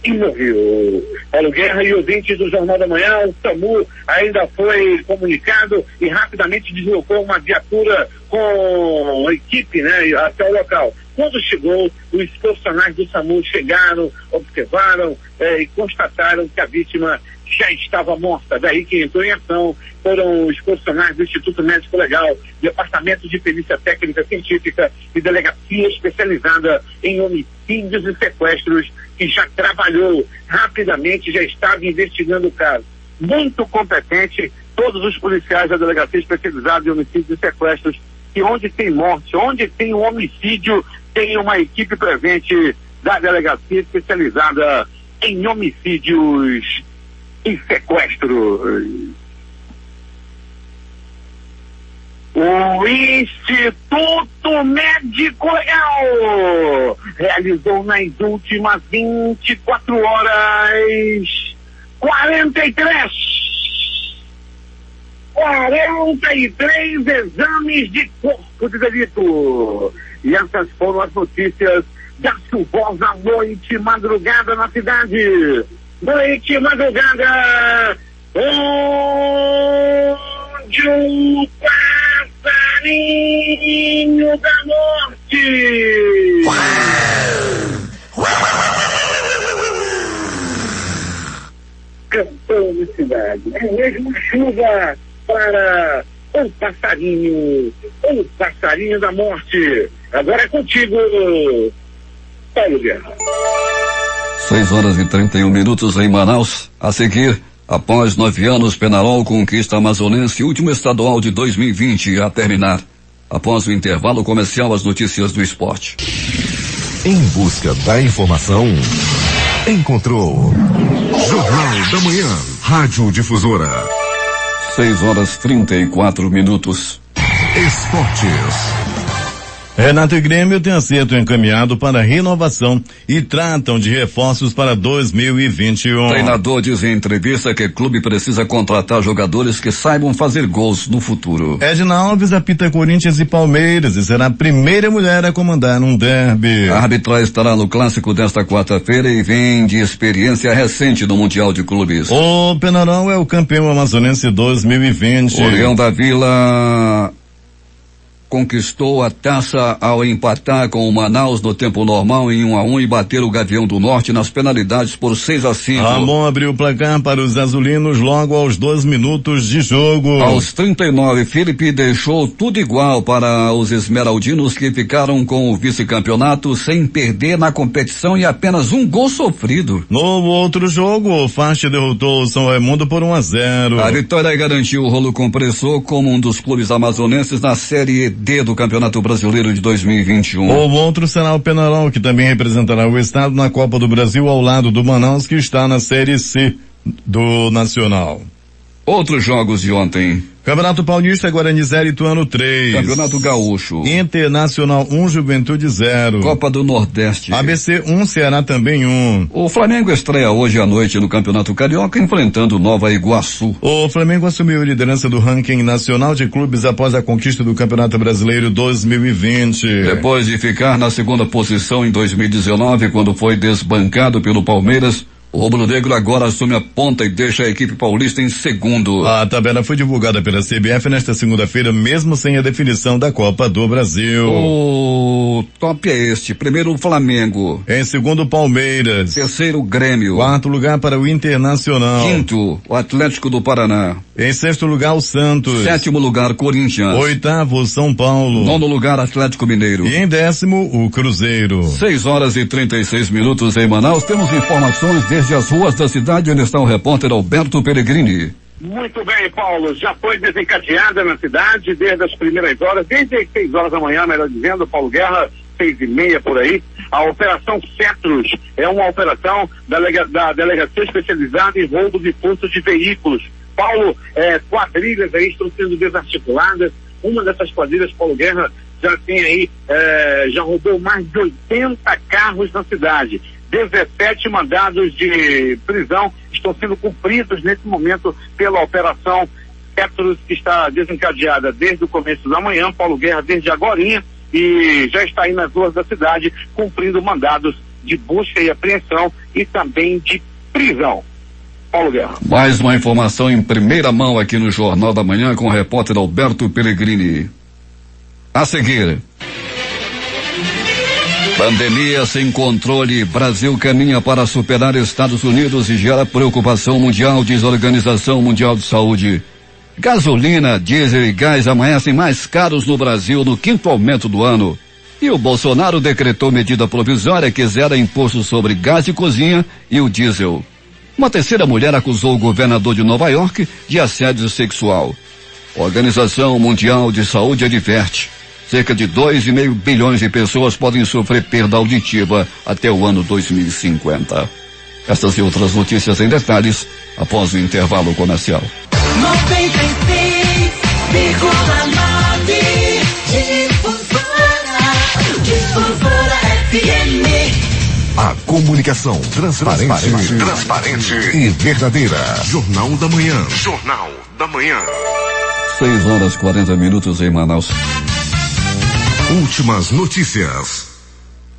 e morreu. Paulo Guerra e ouvintes do Jornal da Manhã, o SAMU ainda foi comunicado e rapidamente deslocou uma viatura com equipe, né, até o local. Quando chegou, os profissionais do SAMU chegaram, observaram e constataram que a vítima já estava morta. Daí que entrou em ação foram os profissionais do Instituto Médico Legal, Departamento de Perícia Técnica Científica e Delegacia Especializada em Homicídios e Sequestros, que já trabalhou rapidamente, já estava investigando o caso. Muito competente, todos os policiais da Delegacia Especializada em Homicídios e Sequestros, que onde tem morte, onde tem um homicídio, tem uma equipe presente da Delegacia Especializada em Homicídios e Sequestros. O Instituto Médico Legal realizou nas últimas 24 horas 43 exames de corpo de delito. E essas foram as notícias da chuvosa noite e madrugada na cidade. Noite e madrugada, onde um passarinho da morte cantou na cidade. É mesmo chuva para o passarinho da morte. Agora é contigo, Paulo Guerra. 6h31 em Manaus. A seguir, após 9 anos, Penarol conquista Amazonense, último estadual de 2020 a terminar. Após o intervalo comercial, as notícias do esporte. Em busca da informação, encontrou Jornal da Manhã, Rádio Difusora. 6h34. Esportes. Renato e Grêmio têm acerto encaminhado para renovação e tratam de reforços para 2021. Treinador diz em entrevista que o clube precisa contratar jogadores que saibam fazer gols no futuro. Edna Alves apita Corinthians e Palmeiras e será a primeira mulher a comandar um derby. A arbitragem estará no clássico desta quarta-feira e vem de experiência recente no Mundial de Clubes. O Penarol é o campeão amazonense 2020. O Leão da Vila conquistou a taça ao empatar com o Manaus no tempo normal em 1-1 e bater o Gavião do Norte nas penalidades por 6-5. Ramon abriu o placar para os azulinos logo aos 2 minutos de jogo. Aos 39, Felipe deixou tudo igual para os esmeraldinos, que ficaram com o vice-campeonato sem perder na competição e apenas um gol sofrido. No outro jogo, o Faixa derrotou o São Raimundo por 1-0. A vitória garantiu o rolo compressor como um dos clubes amazonenses na Série D do Campeonato Brasileiro de 2021. O outro será o Penarol, que também representará o estado na Copa do Brasil ao lado do Manaus, que está na Série C do Nacional. Outros jogos de ontem. Campeonato Paulista, Guarani 0, Ituano 3. Campeonato Gaúcho. Internacional 1, Juventude 0. Copa do Nordeste. ABC 1, Ceará também 1. O Flamengo estreia hoje à noite no Campeonato Carioca, enfrentando Nova Iguaçu. O Flamengo assumiu a liderança do ranking nacional de clubes após a conquista do Campeonato Brasileiro 2020. Depois de ficar na segunda posição em 2019, quando foi desbancado pelo Palmeiras, O rubro-negro agora assume a ponta e deixa a equipe paulista em segundo. A tabela foi divulgada pela CBF nesta segunda-feira, mesmo sem a definição da Copa do Brasil. O top é este. Primeiro o Flamengo. Em segundo o Palmeiras. Terceiro o Grêmio. Quarto lugar para o Internacional. Quinto o Atlético do Paraná. Em sexto lugar o Santos. Sétimo lugar Corinthians. Oitavo o São Paulo. Nono lugar Atlético Mineiro. E em décimo o Cruzeiro. 6h36 em Manaus. Temos informações desde as ruas da cidade, onde está o repórter Alberto Peregrini. Muito bem, Paulo. Já foi desencadeada na cidade desde as primeiras horas, desde as 6 horas da manhã, melhor dizendo, Paulo Guerra, 6h30 por aí. A Operação Cetros é uma operação da Delegacia Especializada em Roubo de Furto de Veículos. Paulo, quadrilhas aí estão sendo desarticuladas. Uma dessas quadrilhas, Paulo Guerra, já tem aí, já roubou mais de 80 carros na cidade. 17 mandados de prisão estão sendo cumpridos nesse momento pela Operação Cetros, que está desencadeada desde o começo da manhã, Paulo Guerra, desde agorinha, e já está aí nas ruas da cidade cumprindo mandados de busca e apreensão e também de prisão. Paulo Guerra. Mais uma informação em primeira mão aqui no Jornal da Manhã com o repórter Alberto Peregrini. A seguir. Pandemia sem controle. Brasil caminha para superar Estados Unidos e gera preocupação mundial, diz a Organização Mundial de Saúde. Gasolina, diesel e gás amanhecem mais caros no Brasil no 5º aumento do ano. E o Bolsonaro decretou medida provisória que zera imposto sobre gás de cozinha e o diesel. Uma terceira mulher acusou o governador de Nova York de assédio sexual. A Organização Mundial de Saúde adverte: cerca de 2,5 bilhões de pessoas podem sofrer perda auditiva até o ano 2050. Essas e outras notícias em detalhes após o intervalo comercial. 96,9 Difusora FM. A comunicação transparente e verdadeira. Jornal da Manhã. Jornal da Manhã. 6h40 em Manaus. Últimas notícias.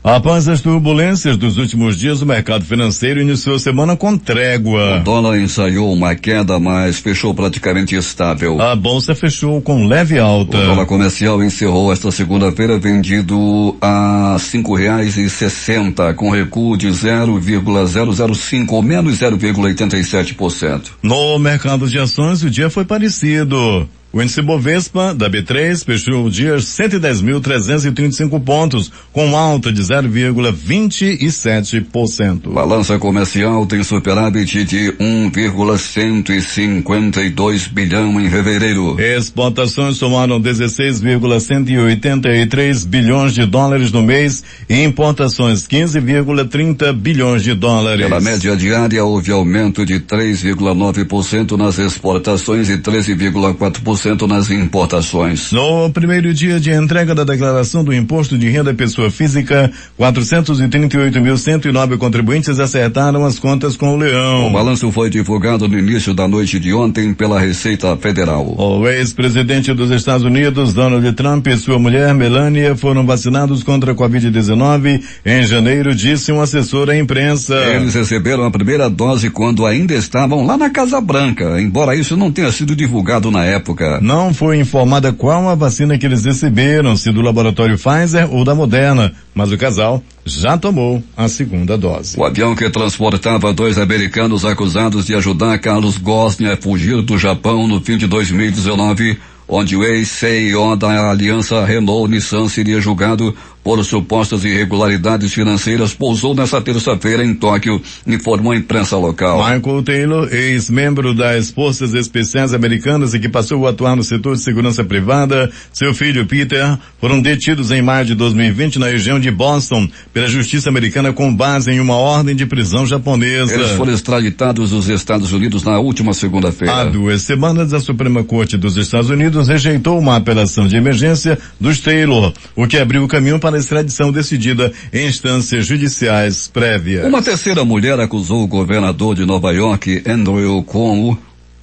Após as turbulências dos últimos dias, o mercado financeiro iniciou a semana com trégua. O dólar ensaiou uma queda, mas fechou praticamente estável. A bolsa fechou com leve alta. O dólar comercial encerrou esta segunda-feira vendido a R$5,60, com recuo de 0,005 ou menos 0,87%. No mercado de ações, o dia foi parecido. O índice Bovespa da B3 fechou o dia 110.335 pontos, com alta de 0,27%. Balança comercial tem superávit de 1,152 bilhão em fevereiro. Exportações somaram 16,183 bilhões de dólares no mês e importações 15,30 bilhões de dólares. Pela média diária, houve aumento de 3,9% nas exportações e 13,4% nas importações. No primeiro dia de entrega da declaração do Imposto de Renda Pessoa Física, 438.109 contribuintes acertaram as contas com o leão. O balanço foi divulgado no início da noite de ontem pela Receita Federal. O ex-presidente dos Estados Unidos, Donald Trump, e sua mulher, Melania, foram vacinados contra a Covid-19 em janeiro, disse um assessor à imprensa. Eles receberam a primeira dose quando ainda estavam lá na Casa Branca, embora isso não tenha sido divulgado na época. Não foi informada qual a vacina que eles receberam, se do laboratório Pfizer ou da Moderna, mas o casal já tomou a segunda dose. O avião que transportava 2 americanos acusados de ajudar Carlos Ghosn a fugir do Japão no fim de 2019, onde o ex-CEO da aliança Renault-Nissan seria julgado por supostas irregularidades financeiras, pousou nesta terça-feira em Tóquio, informou a imprensa local. Michael Taylor, ex-membro das Forças Especiais Americanas e que passou a atuar no setor de segurança privada, seu filho Peter, foram detidos em maio de 2020 na região de Boston pela justiça americana com base em uma ordem de prisão japonesa. Eles foram extraditados dos Estados Unidos na última segunda-feira. Há 2 semanas, a Suprema Corte dos Estados Unidos rejeitou uma apelação de emergência dos Taylor, o que abriu o caminho para a extradição decidida em instâncias judiciais prévias. Uma terceira mulher acusou o governador de Nova York, Andrew Cuomo,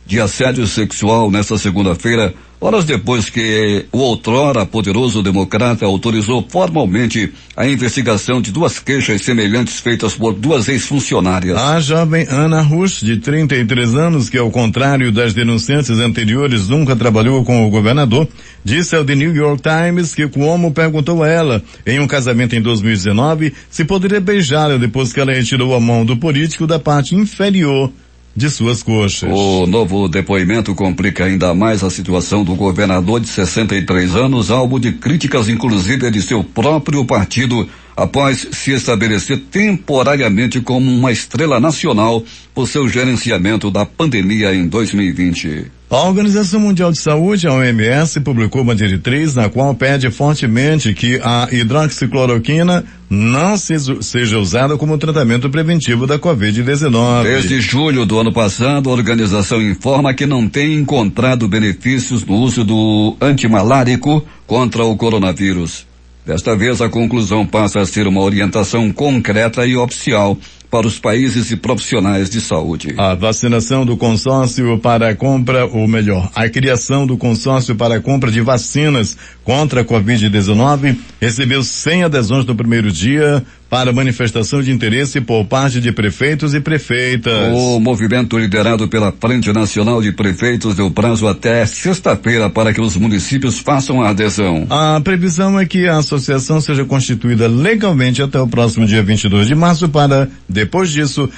de assédio sexual nesta segunda-feira, horas depois que o outrora poderoso democrata autorizou formalmente a investigação de 2 queixas semelhantes feitas por 2 ex-funcionárias. A jovem Ana Rush, de 33 anos, que ao contrário das denunciantes anteriores nunca trabalhou com o governador, disse ao The New York Times que Cuomo perguntou a ela, em um casamento em 2019, se poderia beijá-la depois que ela retirou a mão do político da parte inferior de suas coxas. O novo depoimento complica ainda mais a situação do governador de 63 anos, alvo de críticas inclusive de seu próprio partido, após se estabelecer temporariamente como uma estrela nacional por seu gerenciamento da pandemia em 2020. A Organização Mundial de Saúde, a OMS, publicou uma diretriz na qual pede fortemente que a hidroxicloroquina não seja usada como tratamento preventivo da Covid-19. Desde julho do ano passado, a organização informa que não tem encontrado benefícios no uso do antimalárico contra o coronavírus. Desta vez, a conclusão passa a ser uma orientação concreta e oficial para os países e profissionais de saúde. A vacinação do consórcio para a compra, ou melhor, a criação do consórcio para a compra de vacinas contra a Covid-19 recebeu 100 adesões no primeiro dia para manifestação de interesse por parte de prefeitos e prefeitas. O movimento liderado pela Frente Nacional de Prefeitos deu prazo até sexta-feira para que os municípios façam a adesão. A previsão é que a associação seja constituída legalmente até o próximo dia 22 de março para, depois disso,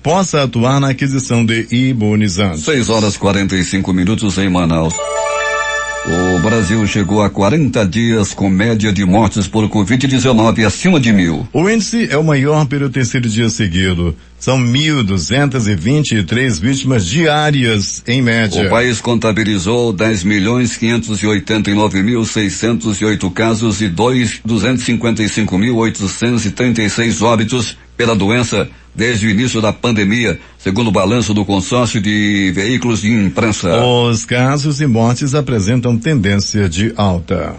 possa atuar na aquisição de imunizantes. 6h45 em Manaus. O Brasil chegou a 40 dias com média de mortes por Covid-19 acima de 1.000. O índice é o maior pelo terceiro dia seguido. São 1.223 vítimas diárias, em média. O país contabilizou 10.589.608 casos e 255.836 óbitos pela doença desde o início da pandemia, segundo o balanço do consórcio de veículos de imprensa. Os casos e mortes apresentam tendência de alta.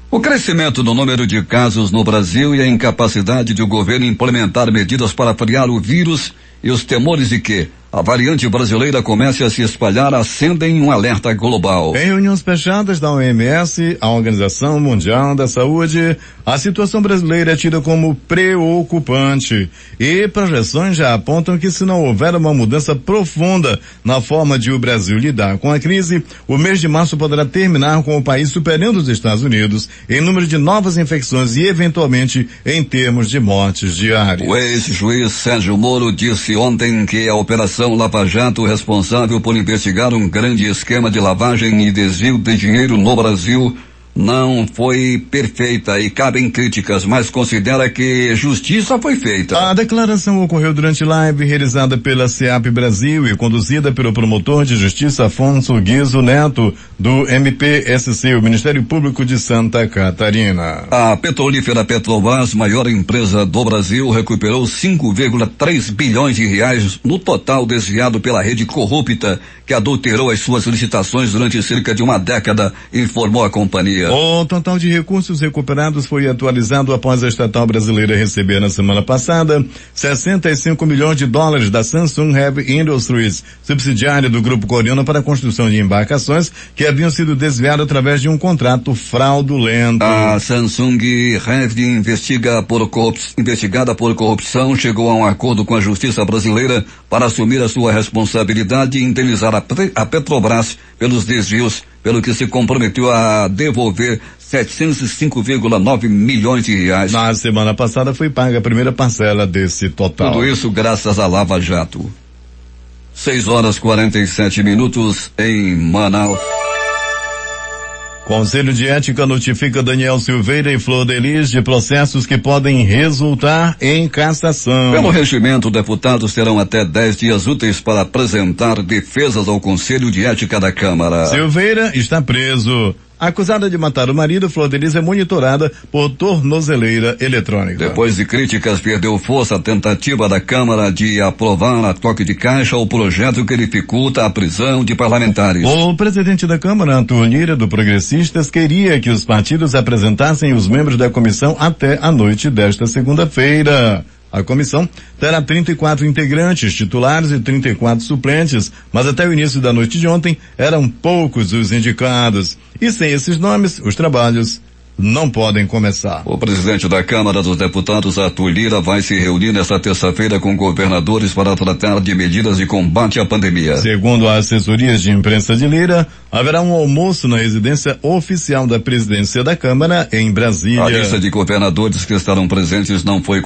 O crescimento do número de casos no Brasil e a incapacidade do governo implementar medidas para frear o vírus e os temores de que a variante brasileira comece a se espalhar acendem um alerta global. Em reuniões fechadas da OMS, a Organização Mundial da Saúde, a situação brasileira é tida como preocupante e projeções já apontam que se não houver uma mudança profunda na forma de o Brasil lidar com a crise, o mês de março poderá terminar com o país superando os Estados Unidos em número de novas infecções e eventualmente em termos de mortes diárias. O ex-juiz Sérgio Moro disse ontem que a Operação Lava Jato, responsável por investigar um grande esquema de lavagem e desvio de dinheiro no Brasil, não foi perfeita e cabem críticas, mas considera que justiça foi feita. A declaração ocorreu durante live realizada pela SEAP Brasil e conduzida pelo promotor de justiça Afonso Guizo Neto, do MPSC, o Ministério Público de Santa Catarina. A petrolífera Petrobras, maior empresa do Brasil, recuperou 5,3 bilhões de reais no total desviado pela rede corrupta que adulterou as suas licitações durante cerca de uma década, informou a companhia. O total de recursos recuperados foi atualizado após a estatal brasileira receber na semana passada 65 milhões de dólares da Samsung Heavy Industries, subsidiária do grupo coreano para a construção de embarcações que haviam sido desviadas através de um contrato fraudulento. A Samsung Heavy investigada por corrupção chegou a um acordo com a justiça brasileira para assumir a sua responsabilidade e indenizar a Petrobras pelos desvios, pelo que se comprometeu a devolver 705,9 milhões de reais. Na semana passada foi paga a primeira parcela desse total. Tudo isso graças à Lava Jato. 6h47 em Manaus. Conselho de Ética notifica Daniel Silveira e Flor Delis de processos que podem resultar em cassação. Pelo regimento, deputados terão até 10 dias úteis para apresentar defesas ao Conselho de Ética da Câmara. Silveira está preso. Acusada de matar o marido, Flor Delis é monitorada por tornozeleira eletrônica. Depois de críticas, perdeu força a tentativa da Câmara de aprovar a toque de caixa o projeto que dificulta a prisão de parlamentares. O presidente da Câmara, Antônio Lira, do Progressistas, queria que os partidos apresentassem os membros da comissão até a noite desta segunda-feira. A comissão terá 34 integrantes titulares e 34 suplentes, mas até o início da noite de ontem eram poucos os indicados. E sem esses nomes, os trabalhos não podem começar. O presidente da Câmara dos Deputados, Arthur Lira, vai se reunir nesta terça-feira com governadores para tratar de medidas de combate à pandemia. Segundo as assessorias de imprensa de Lira, haverá um almoço na residência oficial da presidência da Câmara em Brasília. A lista de governadores que estarão presentes não foi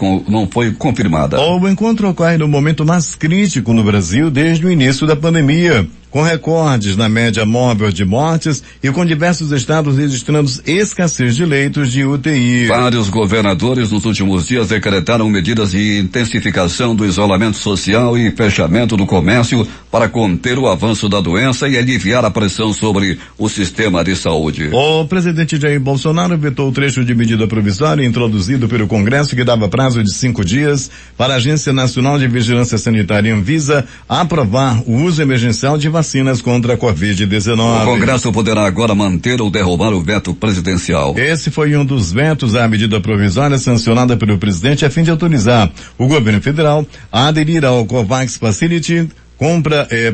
confirmada. O encontro ocorre no momento mais crítico no Brasil desde o início da pandemia, com recordes na média móvel de mortes e com diversos estados registrando escassez de leitos de UTI. Vários governadores nos últimos dias decretaram medidas de intensificação do isolamento social e fechamento do comércio para conter o avanço da doença e aliviar a pressão sobre o sistema de saúde. O presidente Jair Bolsonaro vetou o trecho de medida provisória introduzido pelo Congresso que dava prazo de 5 dias para a Agência Nacional de Vigilância Sanitária Anvisa aprovar o uso emergencial de vacinas contra a Covid-19. O Congresso poderá agora manter ou derrubar o veto presidencial. Esse foi um dos vetos à medida provisória sancionada pelo presidente a fim de autorizar o governo federal a aderir ao COVAX Facility,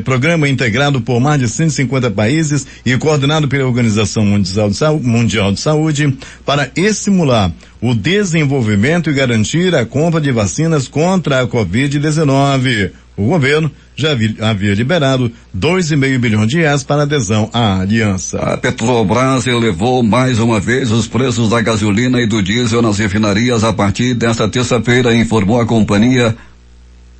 programa integrado por mais de 150 países e coordenado pela Organização Mundial de Saúde para estimular o desenvolvimento e garantir a compra de vacinas contra a Covid-19. O governo já havia liberado 2,5 bilhões de reais para adesão à aliança. A Petrobras elevou mais uma vez os preços da gasolina e do diesel nas refinarias a partir desta terça-feira, informou a companhia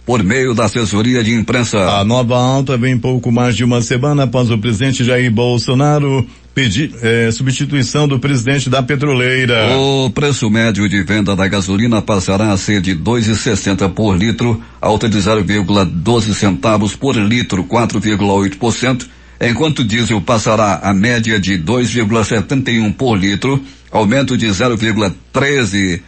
por meio da assessoria de imprensa. A nova alta vem pouco mais de uma semana após o presidente Jair Bolsonaro pedir substituição do presidente da petroleira. O preço médio de venda da gasolina passará a ser de 2,60 por litro, alta de 0,12 centavos por litro, 4,8%, enquanto o diesel passará a média de 2,71 por litro, aumento de 0,13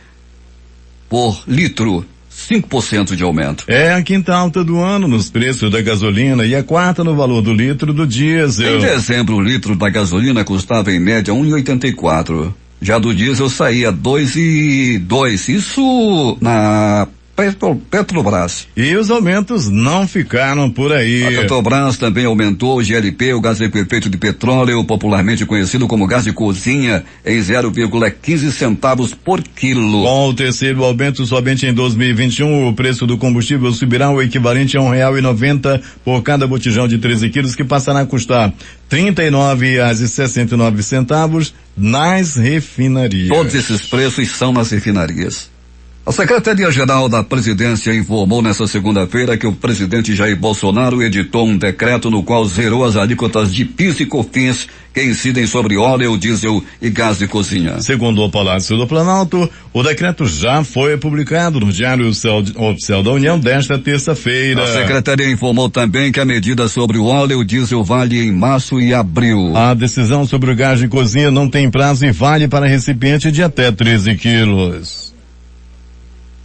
por litro, 5% de aumento. É a quinta alta do ano nos preços da gasolina e a quarta no valor do litro do diesel. Em dezembro, o litro da gasolina custava em média 1,84. Já do diesel saía 2,02. Isso na Petrobras. E os aumentos não ficaram por aí. A Petrobras também aumentou o GLP, o gás liquefeito de petróleo, popularmente conhecido como gás de cozinha, em 0,15 centavos por quilo. Com o terceiro aumento somente em 2021, o preço do combustível subirá o equivalente a R$1,90 por cada botijão de 13 quilos, que passará a custar R$39,69 nas refinarias. Todos esses preços são nas refinarias. A Secretaria-Geral da Presidência informou nesta segunda-feira que o presidente Jair Bolsonaro editou um decreto no qual zerou as alíquotas de PIS e COFINS que incidem sobre óleo, diesel e gás de cozinha. Segundo o Palácio do Planalto, o decreto já foi publicado no Diário Oficial da União desta terça-feira. A Secretaria informou também que a medida sobre o óleo e o diesel vale em março e abril. A decisão sobre o gás de cozinha não tem prazo e vale para recipiente de até 13 quilos.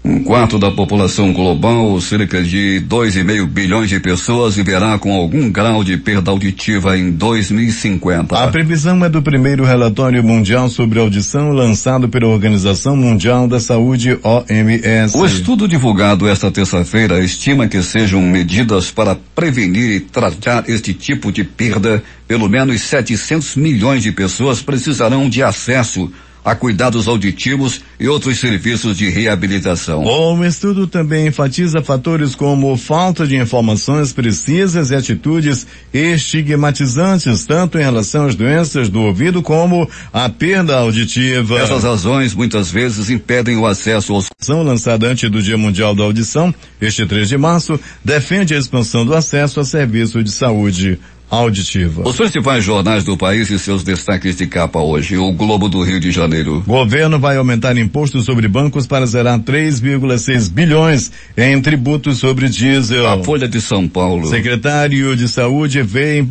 Um quarto da população global, cerca de 2,5 bilhões de pessoas, viverá com algum grau de perda auditiva em 2050. A previsão é do primeiro relatório mundial sobre audição lançado pela Organização Mundial da Saúde, OMS. O estudo divulgado esta terça-feira estima que sejam medidas para prevenir e tratar este tipo de perda. Pelo menos 700 milhões de pessoas precisarão de acesso a cuidados auditivos e outros serviços de reabilitação. O estudo também enfatiza fatores como falta de informações precisas e atitudes estigmatizantes, tanto em relação às doenças do ouvido como à perda auditiva. Essas razões muitas vezes impedem o acesso aos... A ação lançada antes do Dia Mundial da Audição, este 3 de março, defende a expansão do acesso a serviços de saúde auditiva. Os principais jornais do país e seus destaques de capa hoje. O Globo do Rio de Janeiro. Governo vai aumentar impostos sobre bancos para zerar 3,6 bilhões em tributos sobre diesel. A Folha de São Paulo. Secretário de Saúde vê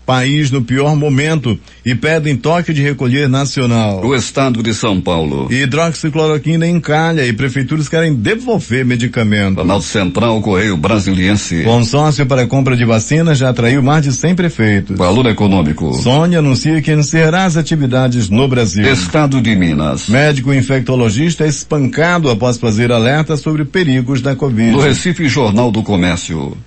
país no pior momento e pedem toque de recolher nacional. O estado de São Paulo. Hidroxicloroquina encalha e prefeituras querem devolver medicamento. Planalto Central, Correio Brasiliense. Consórcio para compra de vacinas já atraiu mais de 100 prefeitos. Valor econômico. Sônia anuncia que encerrará as atividades no Brasil. Estado de Minas. Médico infectologista é espancado após fazer alerta sobre perigos da Covid. No Recife, Jornal do Comércio.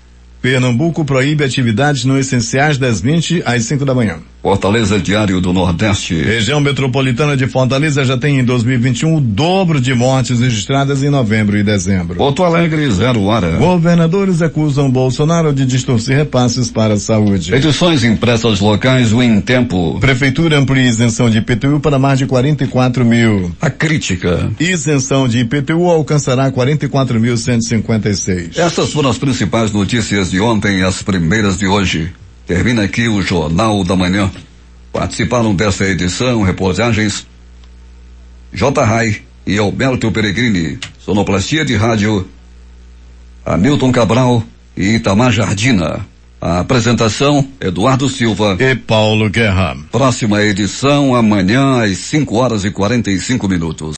Pernambuco proíbe atividades não essenciais das 20 às 5 da manhã. Fortaleza, Diário do Nordeste. Região metropolitana de Fortaleza já tem em 2021 o dobro de mortes registradas em novembro e dezembro. Porto Alegre, 0 hora. Governadores acusam Bolsonaro de distorcer repasses para a saúde. Edições impressas locais, o Em Tempo. Prefeitura amplia isenção de IPTU para mais de 44 mil. A Crítica. Isenção de IPTU alcançará 44.156. Essas foram as principais notícias de ontem, as primeiras de hoje. Termina aqui o Jornal da Manhã. Participaram dessa edição reportagens J. Rai e Alberto Peregrini. Sonoplastia de rádio Hamilton Cabral e Itamar Jardina. A apresentação Eduardo Silva e Paulo Guerra. Próxima edição amanhã às 5 horas e 45 minutos.